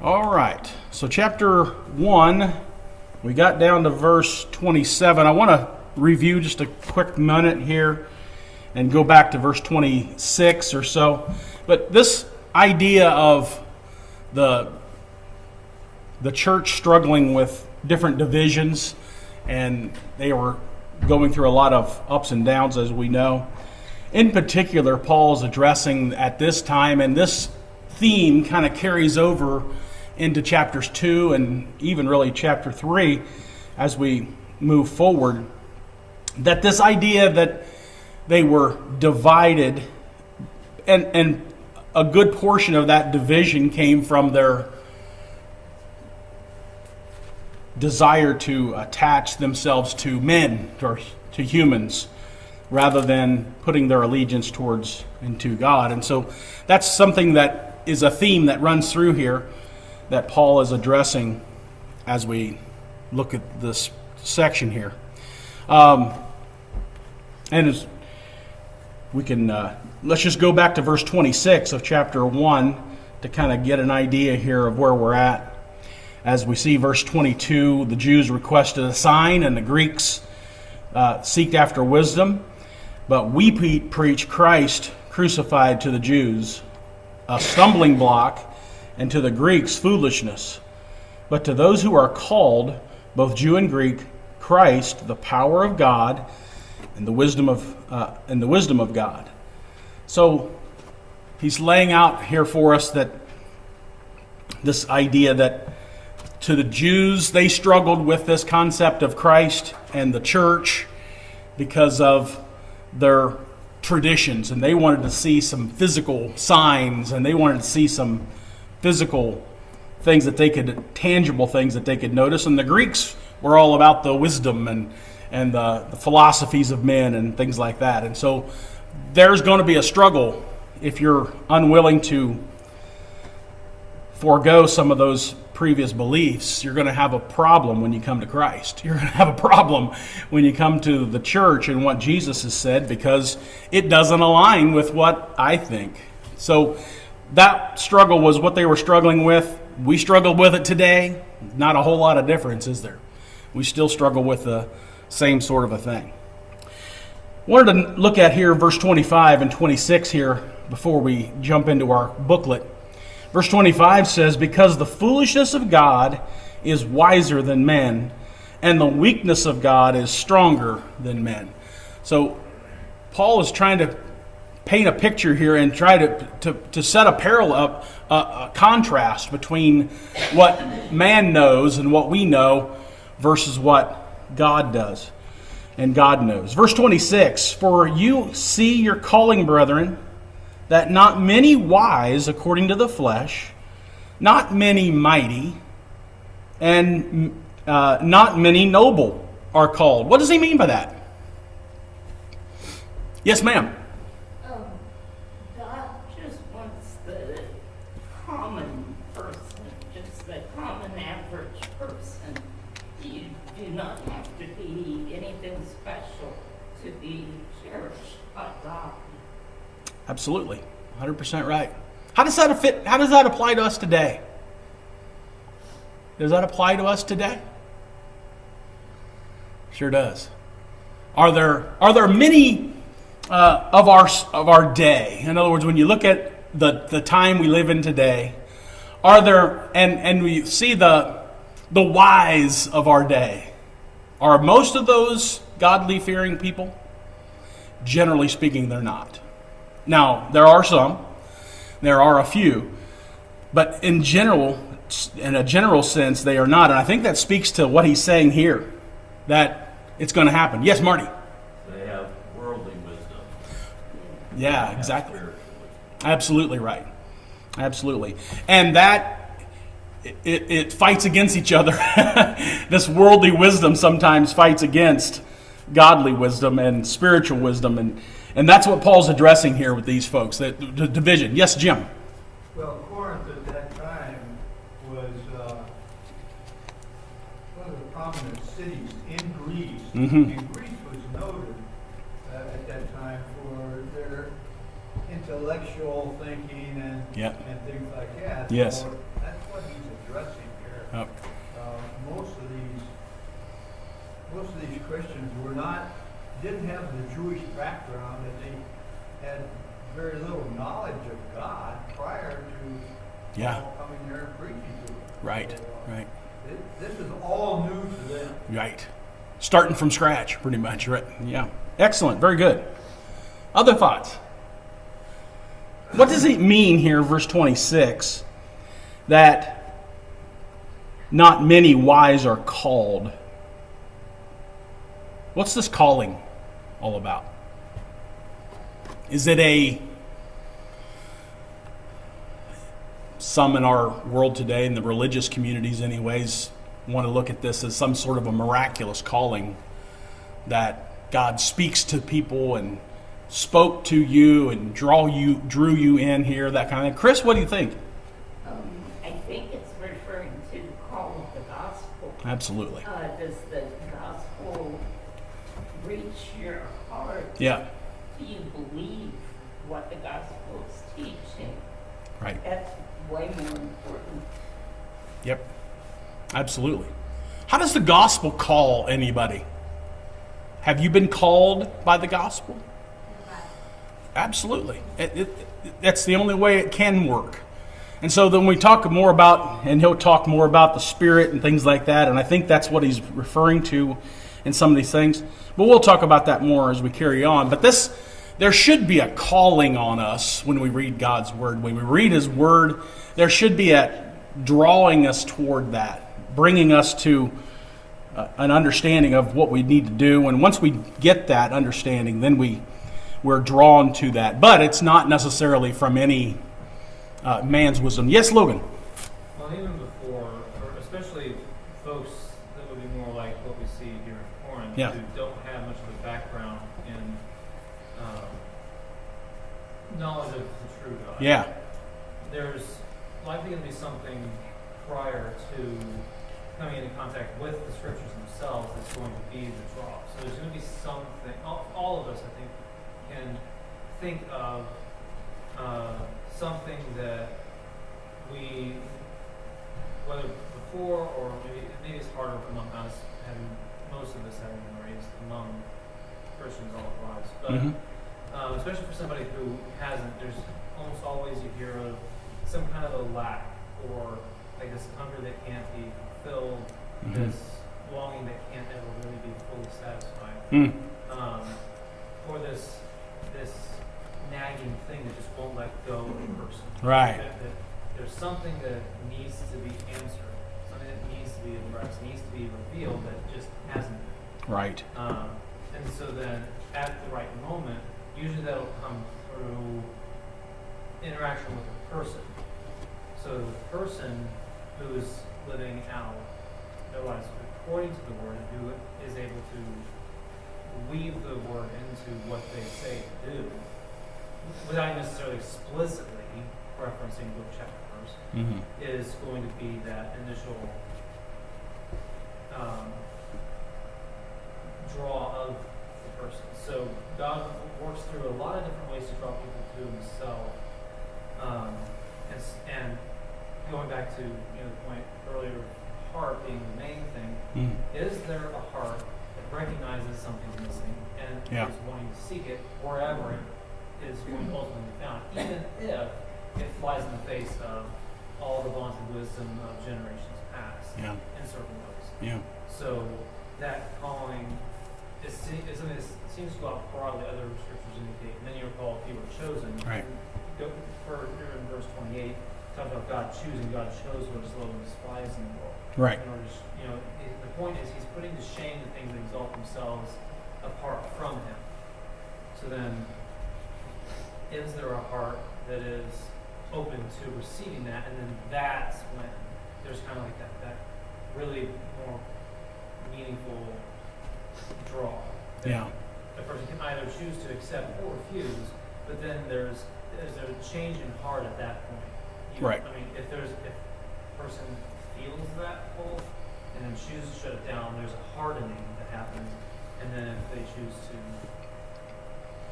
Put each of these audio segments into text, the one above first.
All right, so chapter 1, we got down to verse 27. I want to review just a quick minute here and go back to verse 26 or so. But this idea of the church struggling with different divisions, and they were going through a lot of ups and downs, as we know. In particular, Paul is addressing at this time, and this theme kind of carries over into chapters 2 and even really chapter 3 as we move forward, that this idea that they were divided, and a good portion of that division came from their desire to attach themselves to men or to humans rather than putting their allegiance towards and to God. And so that's something that is a theme that runs through here that Paul is addressing as we look at this section here. And as we can, let's just go back to verse 26 of chapter 1 to kind of get an idea here of where we're at. As we see verse 22, the Jews requested a sign and the Greeks seeked after wisdom. But we preach Christ crucified to the Jews, a stumbling block, and to the Greeks foolishness. But to those who are called, both Jew and Greek, Christ, the power of God, and the wisdom of God. So he's laying out here for us that this idea that to the Jews, they struggled with this concept of Christ and the church because of their traditions, and they wanted to see some physical signs, and they wanted to see some physical things that they could, tangible things that they could notice. And the Greeks were all about the wisdom and the philosophies of men and things like that. And so there's going to be a struggle if you're unwilling to forego some of those previous beliefs. You're going to have a problem when you come to Christ. You're going to have a problem when you come to the church and what Jesus has said, because it doesn't align with what I think. So that struggle was what they were struggling with. We struggle with it today. Not a whole lot of difference, is there? We still struggle with the same sort of a thing. Wanted to look at here verse 25 and 26 here before we jump into our booklet. Verse 25 says, because the foolishness of God is wiser than men, and the weakness of God is stronger than men. So Paul is trying to paint a picture here and try to set a parallel, a contrast between what man knows and what we know versus what God does and God knows. Verse 26, for you see your calling, brethren, that not many wise according to the flesh, not many mighty, and not many noble are called. What does he mean by that? Yes, ma'am. God just wants the common person, just the common average person. You do not have to be anything special to be cherished by God. Absolutely. 100% right. How does that fit? How does that apply to us today? Does that apply to us today? Sure does. Are there many of our day? In other words, when you look at the time we live in today, are there and we see the wise of our day? Are most of those godly fearing people? Generally speaking, they're not. Now, there are some. There are a few. But in a general sense, they are not. And I think that speaks to what he's saying here, that it's going to happen. Yes, Marty? They have worldly wisdom. Yeah, exactly. Absolutely right. Absolutely. And that, it fights against each other. This worldly wisdom sometimes fights against godly wisdom and spiritual wisdom. And that's what Paul's addressing here with these folks, the division. Yes, Jim? Well, Corinth at that time was one of the prominent cities in Greece. Mm-hmm. And Greece was noted at that time for their intellectual thinking and things like that. Yes. So that's what he's Yep. Most of these Christians didn't have the Jewish background, and they had very little knowledge of God prior to Yeah. coming there and preaching to them. Right. So, Right. This is all new to them. Right. Starting from scratch, pretty much. Right. Yeah. Excellent. Very good. Other thoughts? What does it mean here, verse 26, that not many wise are called? What's this calling all about? Is it some in our world today, in the religious communities anyways, want to look at this as some sort of a miraculous calling that God speaks to people and spoke to you and drew you in here, that kind of thing. Chris, what do you think? I think it's referring to the call of the gospel. Absolutely. Does the gospel reach your heart? Yeah. Do you believe what the gospel is teaching? Right. That's way more important. Yep. Absolutely. How does the gospel call anybody? Have you been called by the gospel? Absolutely. That's the only way it can work. And so then we talk more about, and he'll talk more about the Spirit and things like that, and I think that's what he's referring to in some of these things. But we'll talk about that more as we carry on. But there should be a calling on us when we read God's Word. When we read His Word, there should be a drawing us toward that, bringing us to an understanding of what we need to do. And once we get that understanding, then we're drawn to that. But it's not necessarily from any man's wisdom. Yes, Logan? Well, even before, or especially folks that would be more like what we see here in Corinth, Yeah. who don't have much of a background in knowledge of the true God. Yeah. There's likely going to be something prior to coming into contact with the scriptures themselves that's going to be the draw. So there's going to be something, all of us, I think, can think of something that we, whether before or maybe it's harder among us, most of us having been raised among Christians all our lives, but especially for somebody who hasn't, there's almost always you hear of some kind of a lack, or like this hunger that can't be fulfilled, this longing that can't ever really be fully satisfied, or this nagging thing that just won't let go of the person. Right. That there's something that needs to be answered, something that needs to be addressed, needs to be revealed that just hasn't been. Right. And so then, at the right moment, usually that'll come through interaction with the person. So the person who is living out their lives according to the Word, and who is able to weave the Word into what they say to do, without necessarily explicitly referencing book, chapter, verse, is going to be that initial draw of the person. So God works through a lot of different ways to draw people to Himself. And going back to the point earlier, heart being the main thing, is there a heart that recognizes something's missing and is wanting to seek it wherever it is going to ultimately be found, even if it flies in the face of all the vaunted wisdom of generations past in certain ways. Yeah. So that calling is something that seems to go out broadly. Other scriptures indicate many are called, few are chosen. Right. Go in verse 28, talk about God choosing. God chose what is low and despised in the world. Right. In order to, the point is He's putting to shame the things that exalt themselves apart from Him. So then, is there a heart that is open to receiving that? And then that's when there's kind of like that really more meaningful draw. That a person can either choose to accept or refuse, but then there's a change in heart at that point. Right. I mean, if a person feels that pull and then chooses to shut it down, there's a hardening that happens. And then if they choose to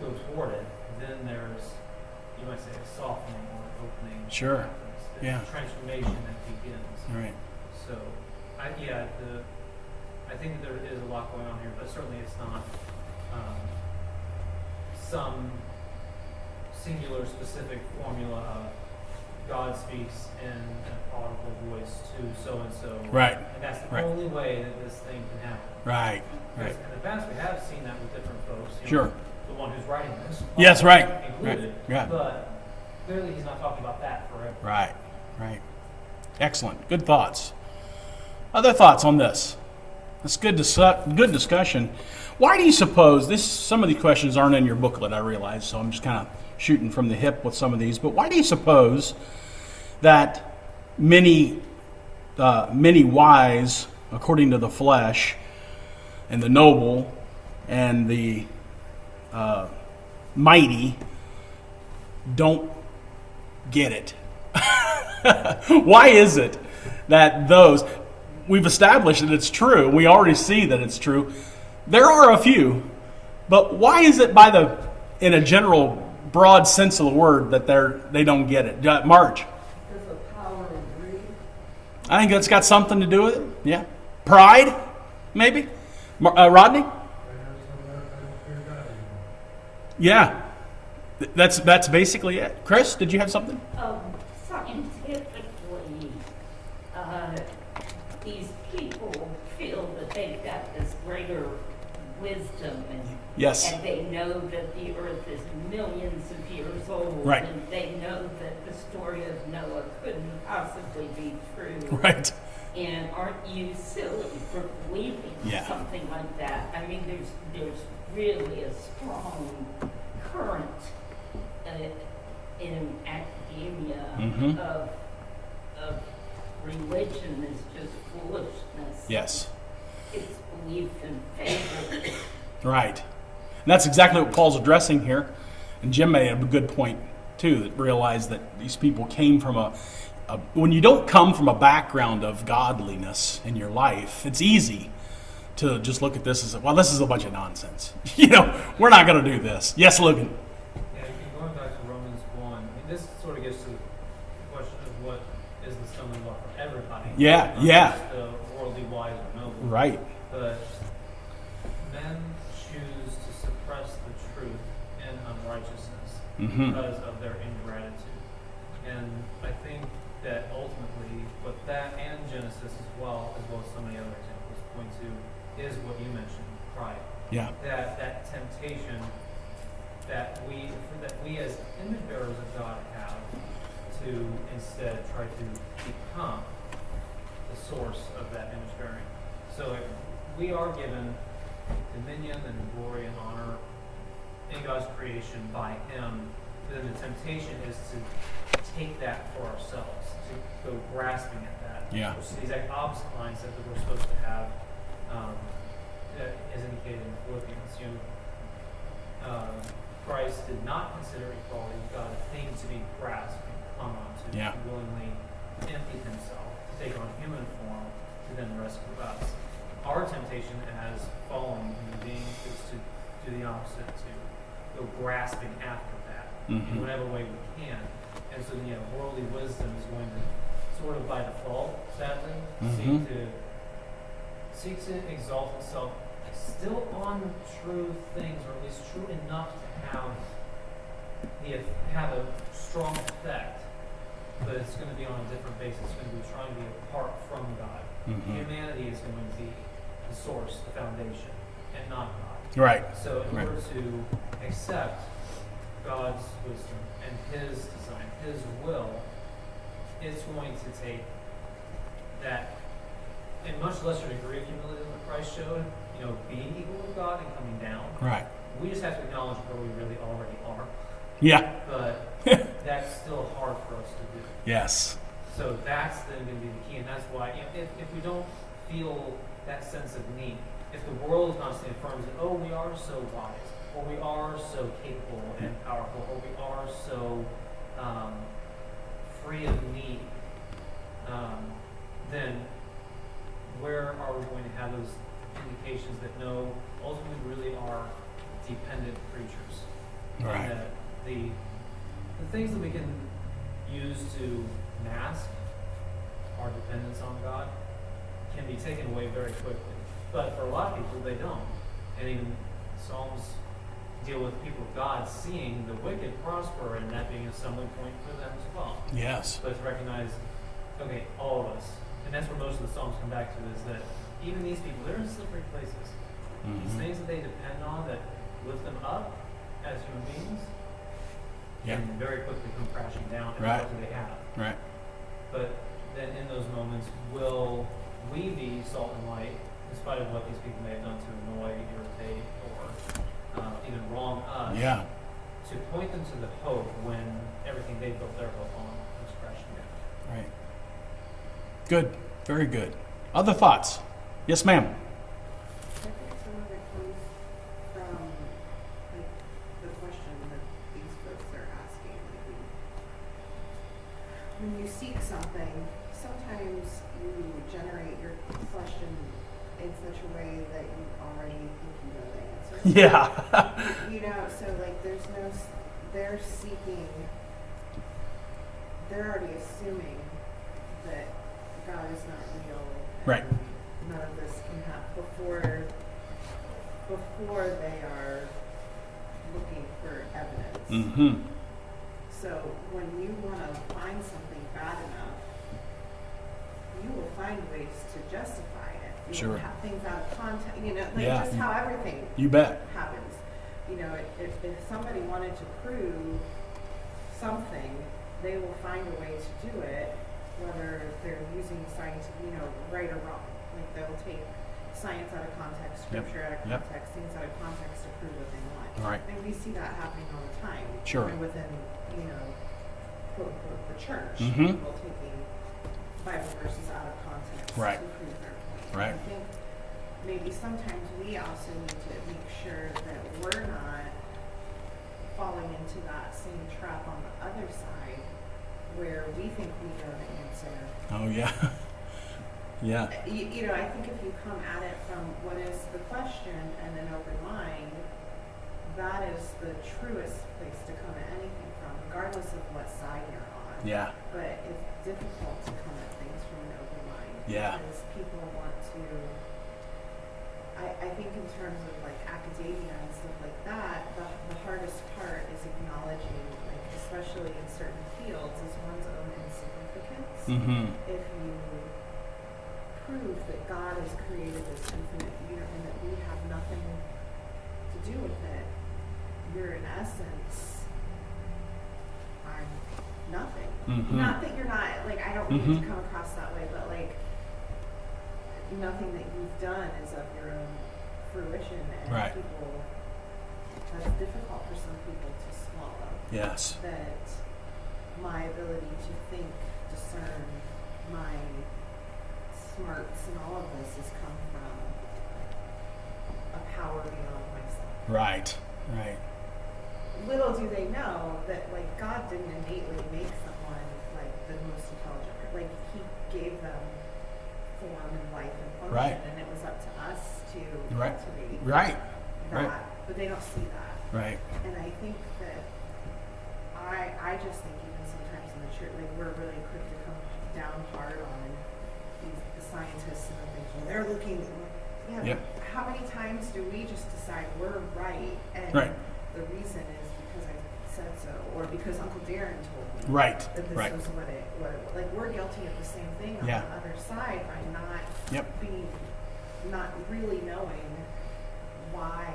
go toward it, then there's, you might say, a softening or an opening. Sure. There's a transformation that begins. Right. So, I think that there is a lot going on here, but certainly it's not some singular specific formula of God speaks in an audible voice to so-and-so. Right. And that's the Right. only way that this thing can happen. Right. Because in the past, we have seen that with different folks. Sure. The one who's writing this. Yes, right. Included. Right. Yeah. But clearly he's not talking about that forever. Right. Right. Excellent. Good thoughts. Other thoughts on this? It's good discussion. Why do you suppose some of these questions aren't in your booklet, I realize, so I'm just kind of shooting from the hip with some of these, but why do you suppose that many wise, according to the flesh, and the noble, and the mighty don't get it? Why is it that those, we've established that it's true, we already see that it's true, there are a few, but why is it in a general broad sense of the word that they don't get it? Marge? Because of power and greed. I think that's got something to do with it. Yeah. Pride, maybe? Rodney? Yeah. That's basically it. Chris, did you have something? Scientifically, these people feel that they've got this greater wisdom Yes. and they know that the earth is millions of years old. Right. And they know that the story of Noah couldn't possibly be true. Right. And aren't you silly for believing something like that? I mean, there's really a strong current in academia of religion is just foolishness. Yes. It's belief in fable. Right. And that's exactly what Paul's addressing here. And Jim made a good point, too, that realized that these people came from when you don't come from a background of godliness in your life, it's easy to just look at this as, well, this is a bunch of nonsense. We're not going to do this. Yes, Logan? Yeah, going back to Romans 1, I mean, this sort of gets to the question of what is the stumbling block for everybody. Yeah, not yeah. just the worldly wise or noble. Right. But men choose to suppress the truth in unrighteousness because of their ingratitude. And I think that ultimately what that and Genesis as well as so many other examples point to is what you mentioned, pride. Yeah. That temptation that we as image bearers of God have to instead try to become the source of that image bearing. So we are given dominion and glory and honor in God's creation by Him. Then the temptation is to take that for ourselves, to go grasping at that. Yeah. Which is the exact opposite mindset that we're supposed to have, as indicated in Philippians. Christ did not consider equality with God a thing to be grasped and clung onto. Yeah. He willingly emptied Himself to take on human form to then rescue us. Our temptation as fallen human beings is to do the opposite, to go grasping after that in whatever way we can. And so, worldly wisdom is going to sort of by default, sadly, seek to exalt itself still on true things, or at least true enough to have a strong effect, but it's going to be on a different basis. It's going to be trying to be apart from God. Humanity is going to be the source, the foundation, and not God. Right. So in order to accept God's wisdom and His design, His will, it's going to take that in much lesser degree of humility than what Christ showed, being equal with God and coming down. Right. We just have to acknowledge where we really already are. Yeah. But that's still hard for us to do. Yes. So that's then going to be the key, and that's why if we don't feel that sense of need, if the world constantly affirms that, oh, we are so wise, or we are so capable and powerful, or we are so free of need, then where are we going to have those indications that no, ultimately we really are dependent creatures? Right. And that the things that we can use to mask our dependence dependence on God can be taken away very quickly. But for a lot of people, they don't. And even Psalms deal with people of God seeing the wicked prosper and that being a stumbling point for them as well. Yes. But to recognize, okay, all of us, and that's where most of the Psalms come back to, is that even these people, they're in slippery places. These things that they depend on that lift them up as human beings can very quickly come crashing down, and Right. what do they have? Right. But then in those moments, will we be salt and light, in spite of what these people may have done to annoy, irritate, or even wrong us, Yeah. to point them to the hope when everything they built their hope on was crashing down? Right. Good. Very good. Other thoughts? Yes, ma'am. I think some of it comes from like the question that these folks are asking. Like when you seek something, sometimes you generate your question in such a way that you already think you know the answer. Yeah. You know, so like there's no, they're seeking, they're already assuming that God is not real. Right. And none of this can happen before they are looking for evidence. Mm-hmm. So when you want to find something bad enough, you will find ways to justify it. You Sure. will have things out of context, you know, like Yeah. just how everything You bet. happens. You know, if somebody wanted to prove something, they will find a way to do it, whether they're using science, you know, right or wrong. Like they'll take science out of context, scripture out of Yep. context, things out of context to prove what they want. All right. And we see that happening all the time. Sure. Even within, you know, quote unquote, the church. Mhm. People taking Bible verses out of context Right. to prove their point. Right. I think maybe sometimes we also need to make sure that we're not falling into that same trap on the other side where we think we know the answer. Oh, yeah. Yeah. You know, I think if you come at it from what is the question and an open mind, that is the truest place to come at anything from, regardless of what side you're on. Yeah. But it's difficult to come at things from an open mind. Yeah. Because people want to, I think in terms of like academia and stuff like that, the hardest part is acknowledging, like especially in certain fields, is one's own insignificance. Mm-hmm. If you prove that God has created this infinite universe and that we have nothing to do with it, you're in essence, I'm nothing. Mm-hmm. Not that you're not, like, I don't mean Mhm. to come across that way, but like, nothing that you've done is of your own fruition, and Right. people, that's difficult for some people to swallow. Yes. That my ability to think, discern, my smarts and all of this has come from a power beyond myself. Right. Right. Little do they know that like God didn't innately make someone like the most intelligent. Like he gave them form and life and function, Right. and it was up to us to Right. cultivate Right. that. Right. But they don't see that. Right. And I think that I just think even sometimes in the church, like we're really quick to come down hard on the scientists and the things when they're looking. Yeah. Yep. How many times do we just decide we're right, and Right. the reason is because I said so, or because Uncle Darren told me Right. that this Right. was what it like we're guilty of the same thing on Yeah. the other side by not Yep. not really knowing why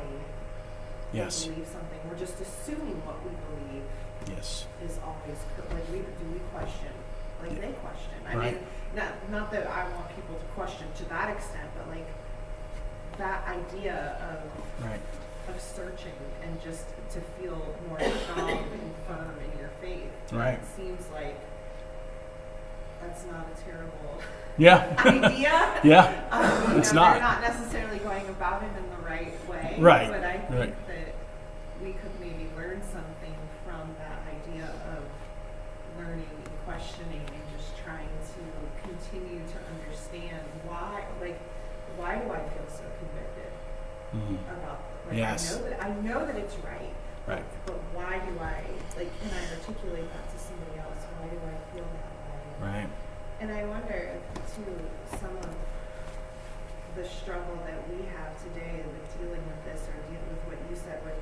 Yes. we believe something. We're just assuming what we believe Yes. is always like we question, like they question. I Right. mean, not that I want people to question to that extent, but like that idea Right. of searching and just to feel more strong and firm in your faith. Right. It seems like that's not a terrible Yeah. idea. Yeah. You It's know, not. They're not necessarily going about it in the right way. Right, But I think right. that we could maybe learn something from that idea of learning and questioning and just trying to continue to understand why do I feel so convicted Mhm. about like Yes. I know that it's right. Right. But why do I can I articulate that to somebody else? Why do I feel that way? Right. And I wonder if, too, some of the struggle that we have today with dealing with this, or dealing with what you said, with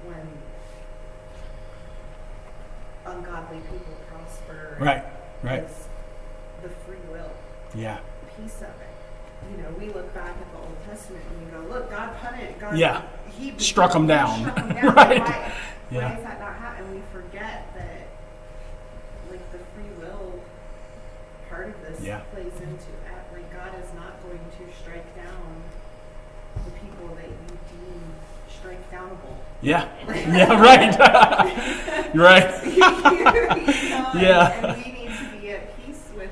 when ungodly people prosper, Right. is the free will Yeah. piece of it. You know, we look back at the Old Testament and we go, look, God punished, God, Yeah. he Struck 'em down. Struck 'em down. Right. Why Yeah. is that not happening? And we forget that, like, the free will part of this Yeah. plays into it. Like, God is not going to strike down the people that you deem strike downable. Yeah. Yeah. Right. Right. You know, Yeah. And we need to be at peace with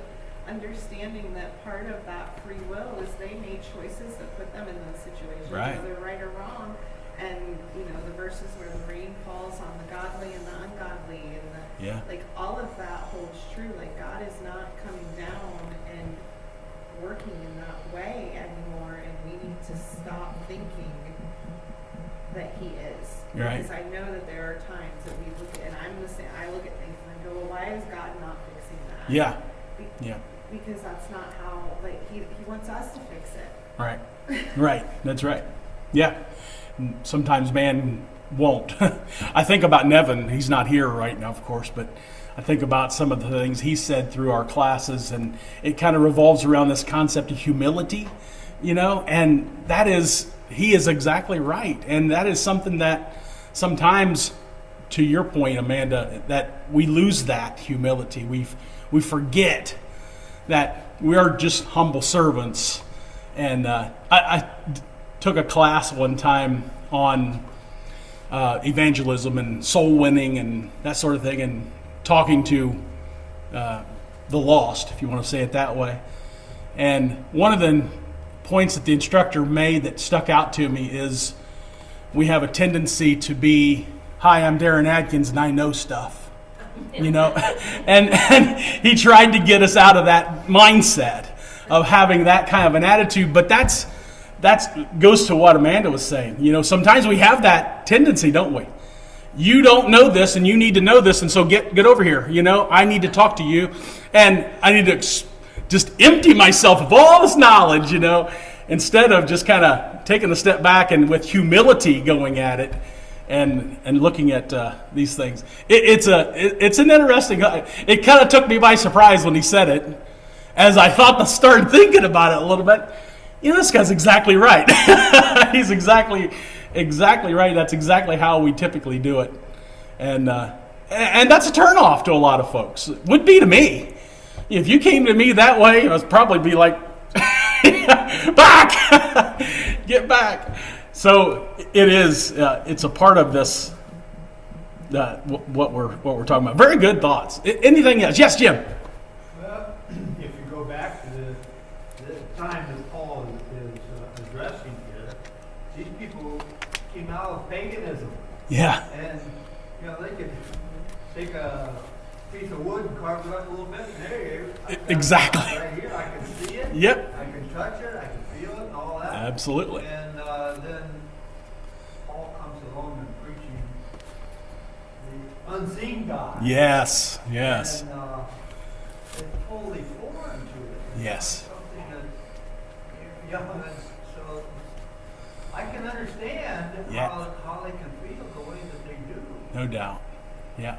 understanding that part of that free will is they made choices that put them in those situations, Right. whether right or wrong. And, you know, the verses where the rain falls on the godly and the ungodly, and the, Yeah. like, all of that holds true. Like, God is not coming down and working in that way anymore, and we need to stop thinking that he is. Right. Because I know that there are times that we look at, and I'm the same, I look at things and I go, well, why is God not fixing that? Yeah. Be- Yeah. Because that's not how, like, he wants us to fix it. Right. Right. That's right. Yeah. And sometimes man won't. I think about Nevin. He's not here right now, of course, but I think about some of the things he said through our classes, and it kind of revolves around this concept of humility, you know, and that is, he is exactly right. And that is something that sometimes, to your point, Amanda, that we lose that humility. We forget that we are just humble servants. And I took a class one time on evangelism and soul winning and that sort of thing, and talking to the lost, if you want to say it that way. And one of the points that the instructor made that stuck out to me is we have a tendency to be, hi, I'm Darren Adkins and I know stuff, you know. and he tried to get us out of that mindset of having that kind of an attitude. But that's goes to what Amanda was saying. You know, sometimes we have that tendency, don't we? You don't know this and you need to know this, and so get over here. You know, I need to talk to you, and I need to just empty myself of all this knowledge, you know, instead of just kind of taking a step back and with humility going at it and looking at these things. It's an interesting. It kind of took me by surprise when he said it, as I started thinking about it a little bit. You know, this guy's exactly right. He's exactly right. That's exactly how we typically do it, and that's a turnoff to a lot of folks. It would be to me. If you came to me that way, I would probably be like, back, get back. So it is. It's a part of this. What we're talking about. Very good thoughts. Anything else? Yes, Jim. Well, if you go back to the time that Paul is addressing here, these people came out of paganism. Yeah. And, you know, they could take a piece of wood and carve it up a little bit, and there you go. Exactly. Right here, I can see it. Yep. I can touch it, I can feel it, and all that. Absolutely. And then Paul comes along and preaching the unseen God. Yes. Yes. And it's totally foreign to it. Yes. Something that, you know, so I can understand Yeah. how they can feel the way that they do. No doubt. Yeah.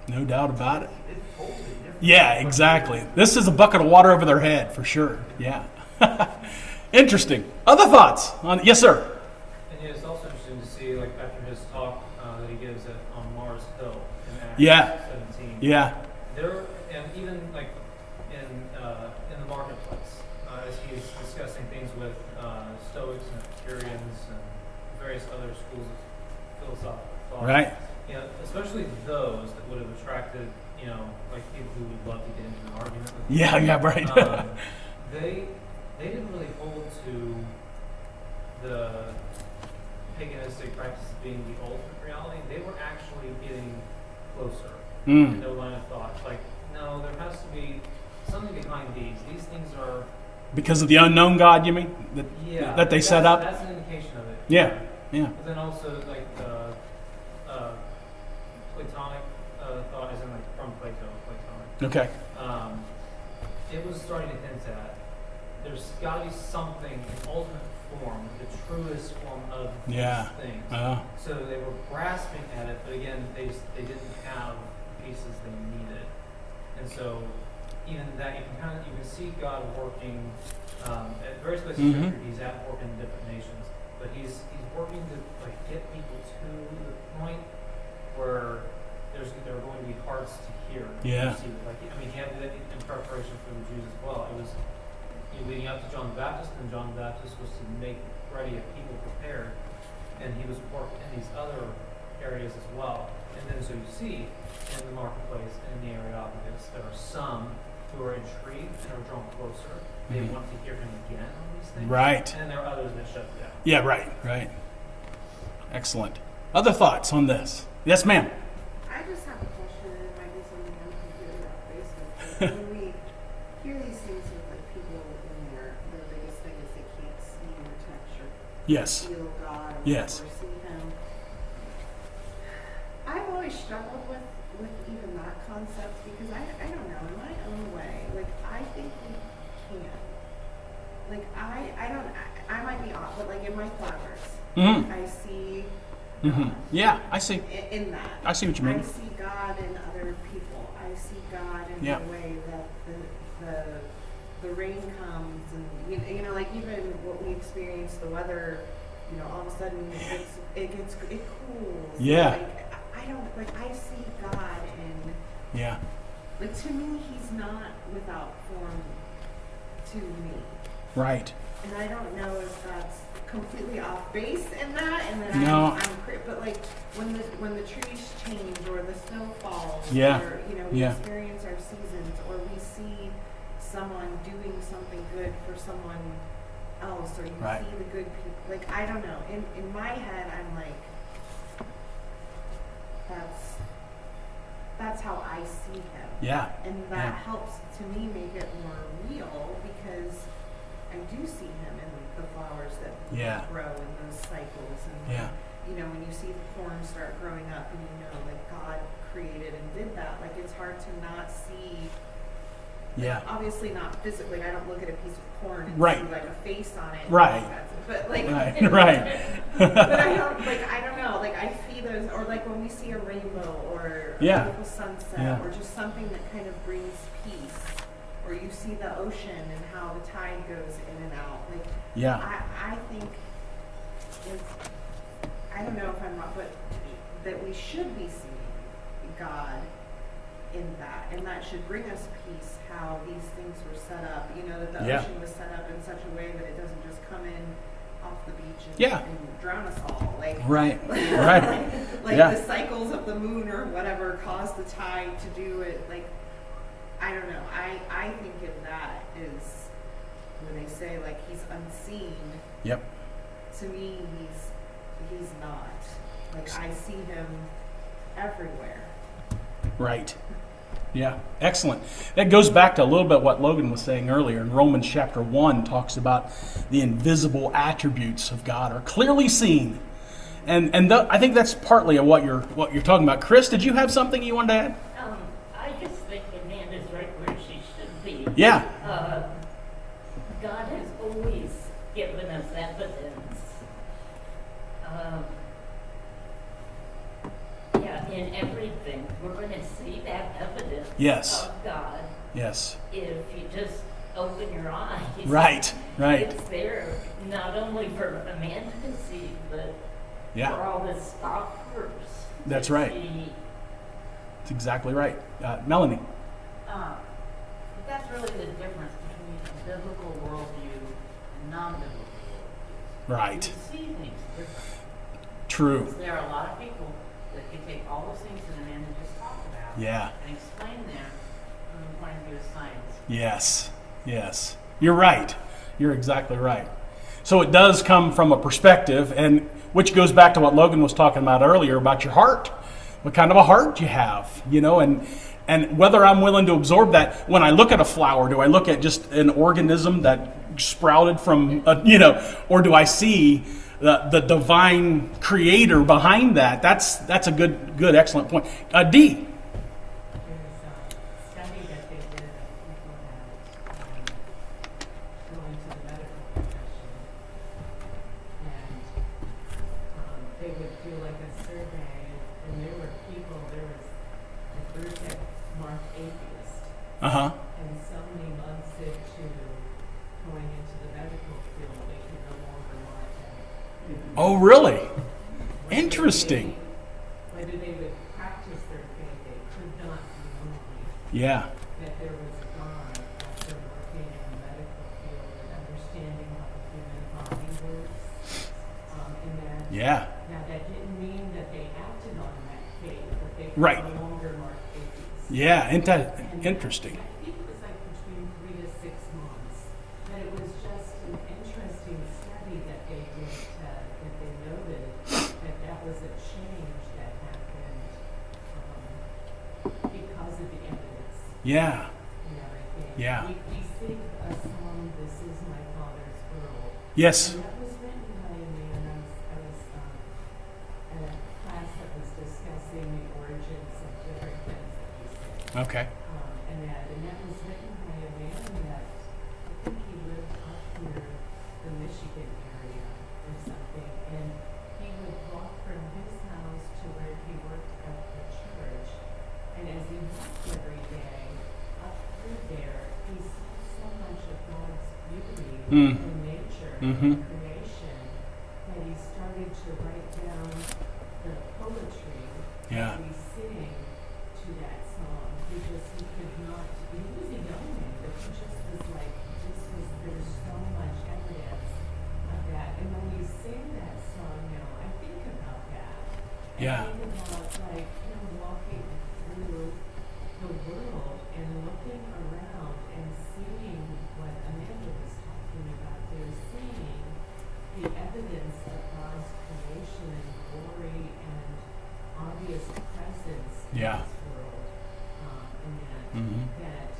No doubt about it. It's totally different. Yeah, exactly. This is a bucket of water over their head, for sure. Yeah. Interesting. Other thoughts? Yes, sir. And yeah, it's also interesting to see, like, after his talk that he gives on Mars Hill in Acts Yeah. 17. Yeah. There, and even like in the marketplace, as he's discussing things with Stoics and Epicureans and various other schools of philosophical thought. Right. You know, especially those that would have attracted, you know, like people who would love to get into an argument with. Yeah, yeah, right. They didn't really hold to the paganistic practices being the ultimate reality. They were actually getting closer in their line of thought. Like, no, there has to be something behind these. These things are Because of the unknown God, you mean? That they set up? That's an indication of it. Yeah, yeah. But then also, like, Platonic thought, as in, like, from Plato, Platonic. Okay. it was starting to hint at there's got to be something in ultimate form, the truest form of Yeah. these things. So they were grasping at it, but again, they didn't have the pieces they needed. And so even that, you can see God working at various places in Scripture. He's at work in different nations, but he's working to like get people to the point where there are going to be hearts to hear. Yeah. See, like, I mean, he had that in preparation for the Jews as well. It was leading up to John the Baptist, and John the Baptist was to make ready a people prepared, and he was working in these other areas as well. And then so you see in the marketplace, in the Areopagus, there are some who are intrigued and are drawn closer. They want to hear him again on these things. Right. And there are others that shut down. Yeah, right. Excellent. Other thoughts on this? Yes, ma'am. I just have a question, and it might be something I'm completely off base with. When we hear these things with like people in their biggest thing is they can't see or touch or Yes. feel God or, Yes. or see Him. I've always struggled with even that concept because I don't know, in my own way, like I think we can. Like I might be off, but like in my flowers, I see Yeah, I see. in that. I see what you mean. I see God in other people. I see God in Yeah. the way that the rain comes, and you know, like even what we experience, the weather. You know, all of a sudden it cools. Yeah. Like I see God in. Yeah. Like to me, He's not without form to me, Right. and I don't know if that's completely off base in that, and that No. but like when the trees change or the snow falls, Yeah. or you know we Yeah. experience our seasons, or we see someone doing something good for someone else, or you Right. see the good people. Like I don't know. In my head, I'm like, that's how I see Him. Yeah. And that Yeah. helps to me make it more real because I do see Him in the flowers that Yeah. grow in those cycles. And, Yeah. you know, when you see the corn start growing up and you know that God created and did that, like it's hard to not see. Like, Yeah. obviously not physically. I don't look at a piece of corn and Right. see like a face on it. Right. But like, Right. Right. but I don't know. Like I see those, or like when we see a rainbow or a Yeah. beautiful sunset, Yeah. or just something that kind of brings peace, or you see the ocean and how the tide goes in and out. Like Yeah. I think I don't know if I'm wrong, but that we should be seeing God in that, and that should bring us peace. How these things were set up, you know, that the Yeah. ocean was set up in such a way that it doesn't just come in off the beach and, Yeah. and drown us all. Like Right. Right. like Yeah. the cycles of the moon or whatever cause the tide to do it. Like I don't know. I think of that is when they say like He's unseen. Yep. To me, he's not. Like I see Him everywhere. Right. Yeah, excellent. That goes back to a little bit what Logan was saying earlier. In Romans chapter 1 talks about the invisible attributes of God are clearly seen. And I think that's partly of what you're talking about. Chris, did you have something you wanted to add? I just think Amanda's right where she should be. Yeah. God has always given us evidence. In everything, we're going to see that evidence Yes. of God Yes. if you just open your eyes. Right. Right. It's there not only for Amanda to see, but Yeah. for all the scoffers. That's to right. see. That's exactly right. Melanie. That's really the difference between a biblical worldview and non-biblical worldview. Right. You see things differently. True. Because there are a lot of people that can take all those things that Amanda just talked about Yeah. and explain them from the point of view of science. Yes. Yes. You're right. You're exactly right. So it does come from a perspective, and which goes back to what Logan was talking about earlier about your heart. What kind of a heart you have, you know, and whether I'm willing to absorb that. When I look at a flower, do I look at just an organism that sprouted from, or do I see the divine creator behind that? That's a good, excellent point. D. There's a study that they did a couple of going into the medical field, they could no longer market. Oh, really? Whether Interesting. Whether they would practice their faith, they could not deny Yeah. that there was a God after working in the medical field and understanding how the human body works. And that Yeah. now that didn't mean that they acted on that faith, but they could Right. no longer mark babies. Yeah. And Interesting. I think it was like between 3 to 6 months. But it was just an interesting study that they did, that they noted that was a change that happened because of the evidence Yeah. and everything. Yeah. We sing a song, "This Is My Father's World." Yes. And that was written by a man. I was at a class that was discussing the origins of different things that we sing. Okay. And that was written by a man that I think he lived up near the Michigan area or something. And he would walk from his house to where he worked at the church. And as he walked every day up through there, he saw so much of God's beauty Mm. in nature Mhm. and creation that he started to write down the poetry Yeah. that we sing to that song. He could not, he was a young man, but he just was like, there's so much evidence of that. And when we sing that song now, I think about that. Yeah. I think about like him walking through the world and looking around and seeing what Amanda was talking about there, seeing the evidence of God's creation and glory and obvious presence Yeah. in this world. And Mhm. that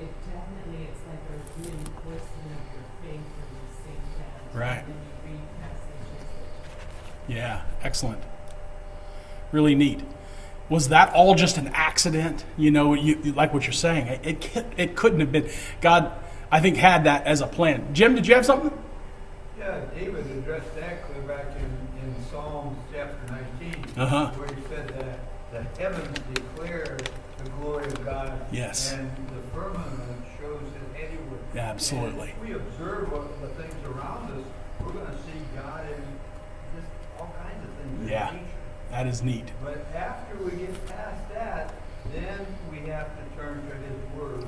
it definitely, it's like a reinforcement of your faith when you sing that. Right. And then you read passages that Yeah. Excellent. Really neat. Was that all just an accident? You know, you like what you're saying. It couldn't have been. God, I think, had that as a plan. Jim, did you have something? Yeah, David addressed that clear back in Psalms chapter 19, Uh-huh. where he said that the heavens declare the glory of God, Yes. and the firmament shows his handiwork. Yeah, absolutely. And if we observe the things around us, we're going to see God in just all kinds of things Yeah. in nature. That is neat. But after we get past that, then we have to turn to his word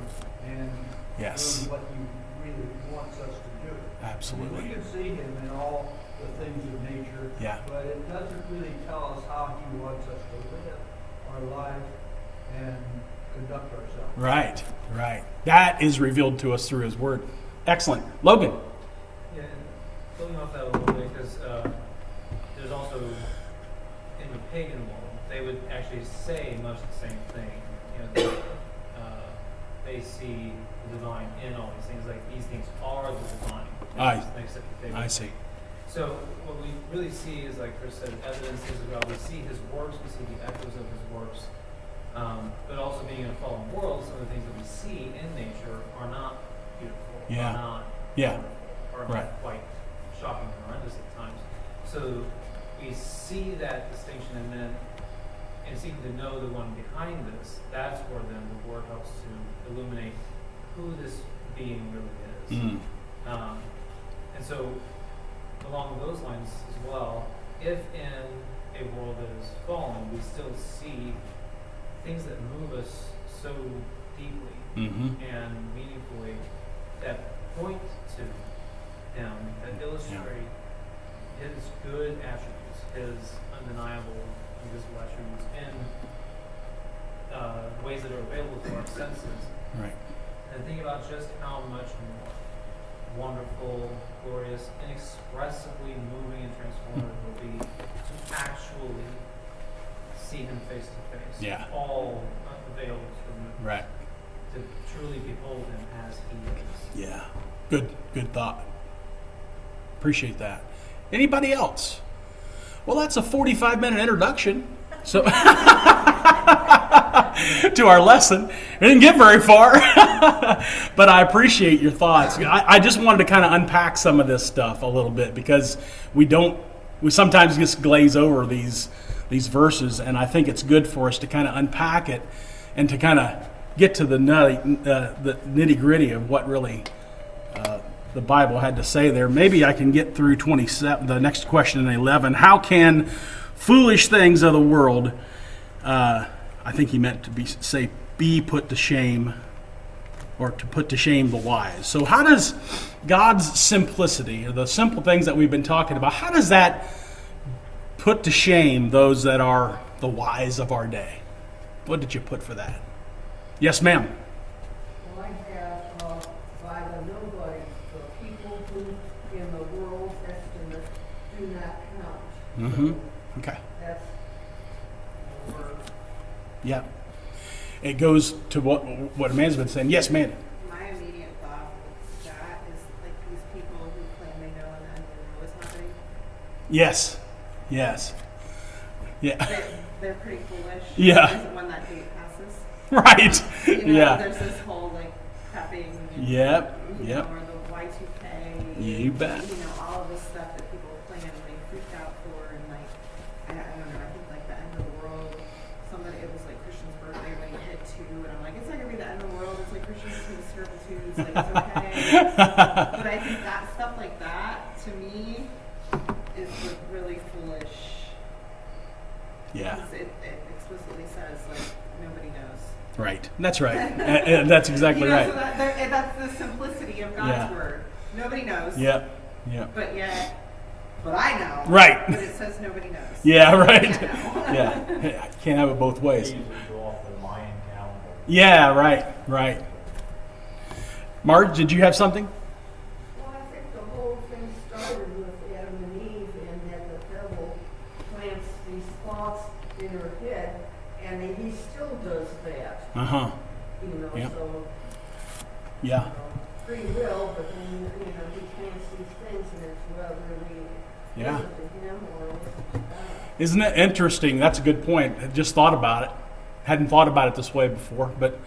and Yes. learn what he really wants us to do. Absolutely. We can see him in all the things of nature, Yeah. but it doesn't really tell us how he wants us to live our lives and conduct ourselves. Right. Right. That is revealed to us through his word. Excellent. Logan. Yeah, and building off that a little bit, because there's also, in the pagan world, they would actually say much the same thing. You know, they see the divine in all these things, like these things are the divine. I see. So what we really see is, like Chris said, evidences of God. We see his works, we see the echoes of his works. But also being in a fallen world, some of the things that we see in nature are not beautiful, Yeah. are not Yeah. wonderful, are Right. not quite shocking and horrendous at times. So we see that distinction, and then in seeking to know the one behind this, that's where then the word helps to illuminate who this being really is. Mm. And so along those lines as well, if in a world that is fallen, we still see things that move us so deeply Mm-hmm. and meaningfully that point to him, that illustrate his good attributes, his undeniable invisible attributes in ways that are available to our senses. Right. And think about just how much more wonderful, glorious, inexpressibly moving and transformative it will be to actually see him face to face. Yeah. All veils removed. Right. To truly behold him as he is. Yeah. Good thought. Appreciate that. Anybody else? Well, that's a 45-minute introduction. So to our lesson. We didn't get very far, but I appreciate your thoughts. I just wanted to kind of unpack some of this stuff a little bit, because we sometimes just glaze over these verses, and I think it's good for us to kind of unpack it and to kind of get to the nitty gritty of what really the Bible had to say there. Maybe I can get through 27. The next question in 11. How can foolish things of the world, I think he meant to be put to shame, or to put to shame the wise. So how does God's simplicity, or the simple things that we've been talking about, how does that put to shame those that are the wise of our day? What did you put for that? Yes, ma'am. Well, I have by the nobodies, the people who in the world's estimate do not count. Mm-hmm. Okay. That's the word. Yeah. It goes to what Amanda's been saying. Yes, ma'am. My immediate thought with that is like these people who claim they know and then they know what's happening. Yes. Yes. Yeah. They're pretty foolish. Yeah. There's when that date passes. Right. You know, Yeah. There's this whole like prepping. And, Yep. You Yep. know, or the Y2K. You bet. You know, all of this stuff that people plan and they freak out for, and like, I don't know. I think like the end of the world. It was like Christian's birthday when he hit 2, and I'm like, it's not gonna be the end of the world. It's like Christian's to the servitudes. Like it's okay. But I think that stuff like that to me is like really foolish. Yeah. Because it explicitly says like nobody knows. Right. That's right. And that's exactly You know, right. So that's the simplicity of God's Yeah. word. Nobody knows. Yep. Yep. But I know. Right. But it says nobody knows. Yeah. Right. Yeah. Yeah. Can't have it both They ways. usually go off the Mayan calendar. Yeah. Right. Right. Marge, did you have something? Well, I think the whole thing started with Adam and Eve, and that the devil plants these thoughts in her head, and he still does that. Uh-huh. You know, Yep. so Yeah. free will, but then he plants these things, and it's whether we Yeah. listen to him or listen to God. Isn't it interesting? That's a good point. I just thought about it. Hadn't thought about it this way before, but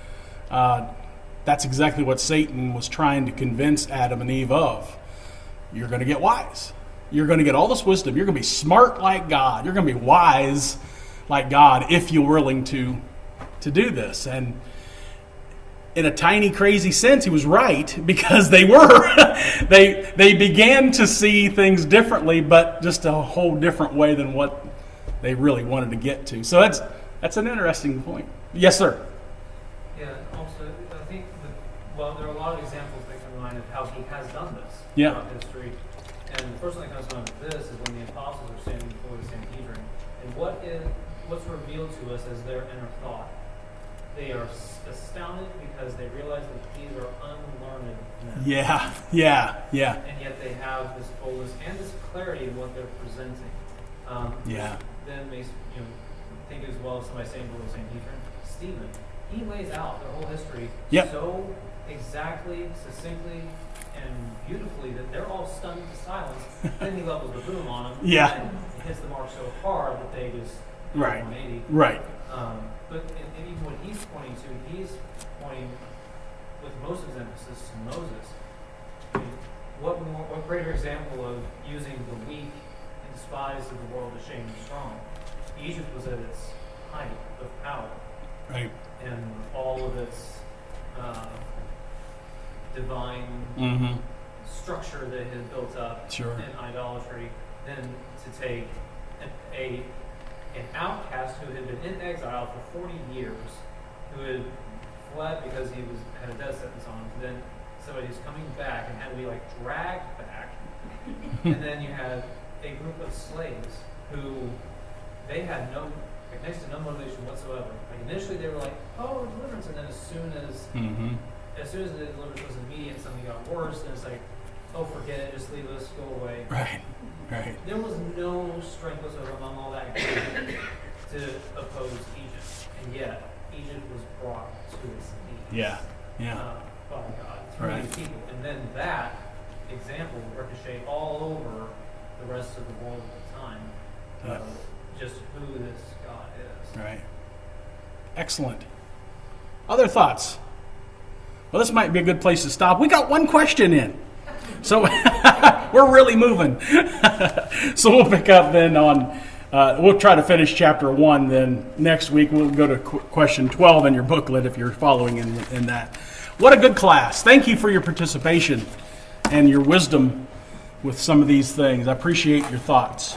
that's exactly what Satan was trying to convince Adam and Eve of. You're going to get wise. You're going to get all this wisdom. You're going to be smart like God. You're going to be wise like God if you're willing to do this. And in a tiny, crazy sense, he was right, because they were. they began to see things differently, but just a whole different way than what they really wanted to get to. So that's an interesting point. Yes, sir. Yeah, also, I think there are a lot of examples that come to mind of how he has done this Yeah. throughout history. And the first thing that comes to mind with this is when the apostles are standing before the Sanhedrin. And what's revealed to us as their inner thought? They are astounded because they realize that these are unlearned men. Yeah, yeah, yeah, And yet they have this boldness and this clarity in what they're presenting. yeah. Then makes think as well as somebody saying before the Sanhedrin, Stephen, he lays out their whole history Yep. so exactly, succinctly, and beautifully that they're all stunned to silence. Then he levels the boom on them. Yeah. And hits the mark so hard that they just go Right. 180. Right. But in even what he's pointing to, he's pointing with most of his emphasis to Moses. I mean, what greater example of using the weak and despised of the world to shame the strong? Egypt was at its height of power, Right. and all of its divine Mm-hmm. structure that it had built up Sure. in idolatry, then to take an outcast who had been in exile for 40 years, who had fled because he had a death sentence on him, then somebody who's coming back and had to be like dragged back, and then you had a group of slaves who they had next to no motivation whatsoever. Like initially they were like, oh, deliverance, and then as soon as Mm-hmm. the deliverance was immediate and something got worse, then it's like, oh, forget it, just leave us, go away. Right. Right. There was no strength whatsoever among all that activity to oppose Egypt, and yet Egypt was brought to its knees. Yeah. Yeah. By God through Right. these people, and then that example ricocheted all over the rest of the world at the time of just who this God is. Right. Excellent. Other thoughts? Well, this might be a good place to stop. We got one question in. So we're really moving. So we'll pick up then on, we'll try to finish chapter 1. Then next week we'll go to question 12 in your booklet if you're following in that. What a good class. Thank you for your participation. and your wisdom with some of these things. I appreciate your thoughts.